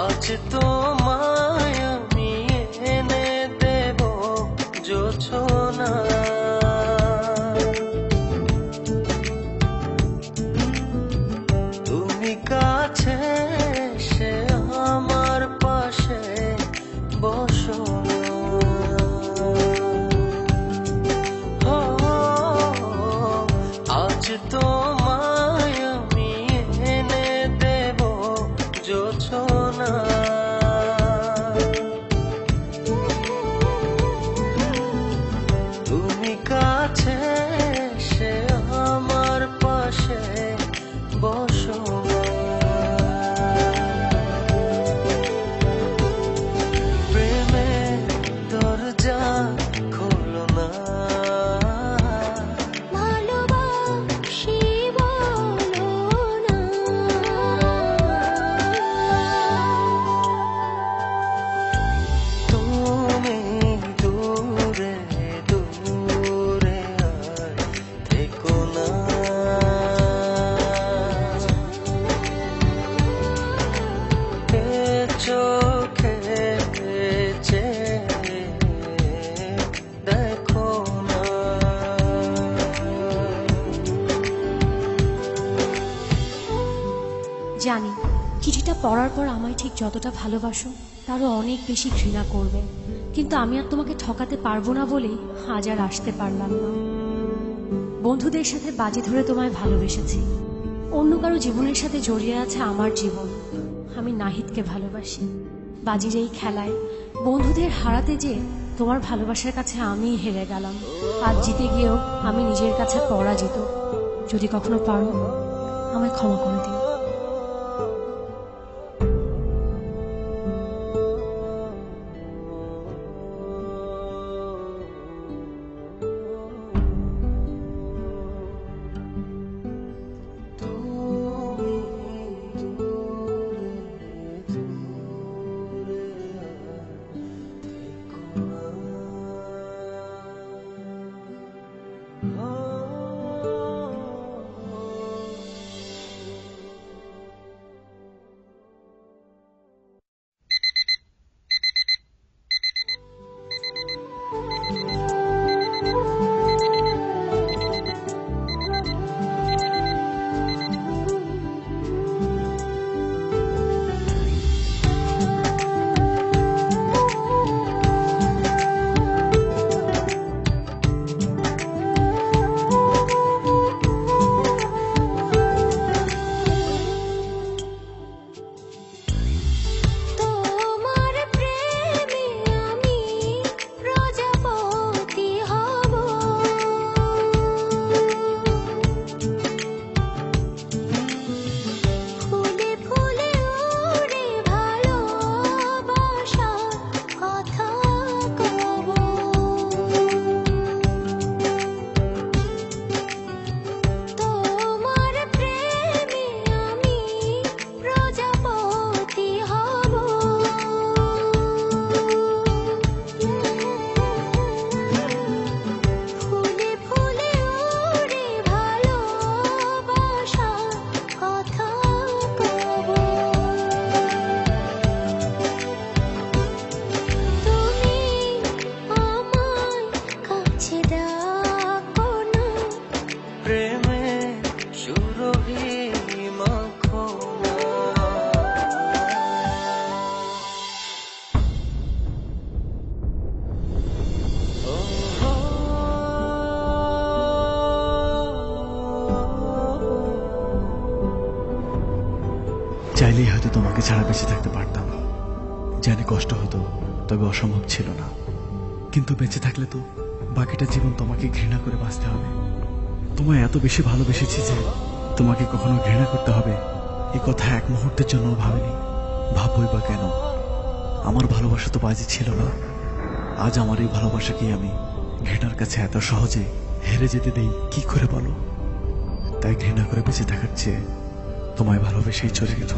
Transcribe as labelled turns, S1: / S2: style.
S1: আজ তোমায় আমি এনে দেব জোছনা, তুমি কাছে এসে আমার পাশে বসো। আজ তোমায় আমি এনে দেব জোছনা, তুমি কাছে এসে আমার পাশে বসো। প্রেমের দরজা খোলো না,
S2: ভালোবাসি বলো না।
S1: তুমি দূরে দূরে আর থেকো না, এ চোখে চেয়ে দেখো না।
S3: জানি চিঠিটা পড়ার পর আমায় ঠিক যতটা ভালোবাসো তারও অনেক বেশি ঘৃণা করবে, কিন্তু আমি আর তোমাকে ঠকাতে পারবো না বলেই আজ আর আসতে পারলাম না। বন্ধুদের সাথে বাজি ধরে তোমায় ভালোবেসেছি, অন্য কারো জীবনের সাথে জড়িয়ে আছে আমার জীবন। আমি নাহিদকে ভালোবাসি। বাজির এই খেলায় বন্ধুদের হারাতে যে তোমার ভালোবাসার কাছে আমিই হেরে গেলাম। আজ জিতে গিয়েও আমি নিজের কাছে পরাজিত। যদি কখনো পারো আমায় ক্ষমা করে দিও।
S4: তোমাকে ছাড়া বেঁচে থাকতে পারতাম। জানি কষ্ট হতো, তবে অসম্ভব ছিল না। কিন্তু বেঁচে থাকলে তো বাকিটা জীবন তোমাকে ঘৃণা করে বাঁচতে হবে। তোমায় এত বেশি ভালোবেসেছি যে তোমাকে কখনো ঘৃণা করতে হবে এই কথা এক মুহূর্তের জন্য ভাবিনি। ভাববই বা কেন? আমার ভালোবাসা তো বাজি ছিল না। আজ আমার এই ভালোবাসাকে আমি ঘৃণার কাছে এত সহজে হেরে যেতে দেই কি করে বলো? তাই ঘৃণা করে বেঁচে থাকার চেয়ে তোমায় ভালোবেসেই চলে গেছো।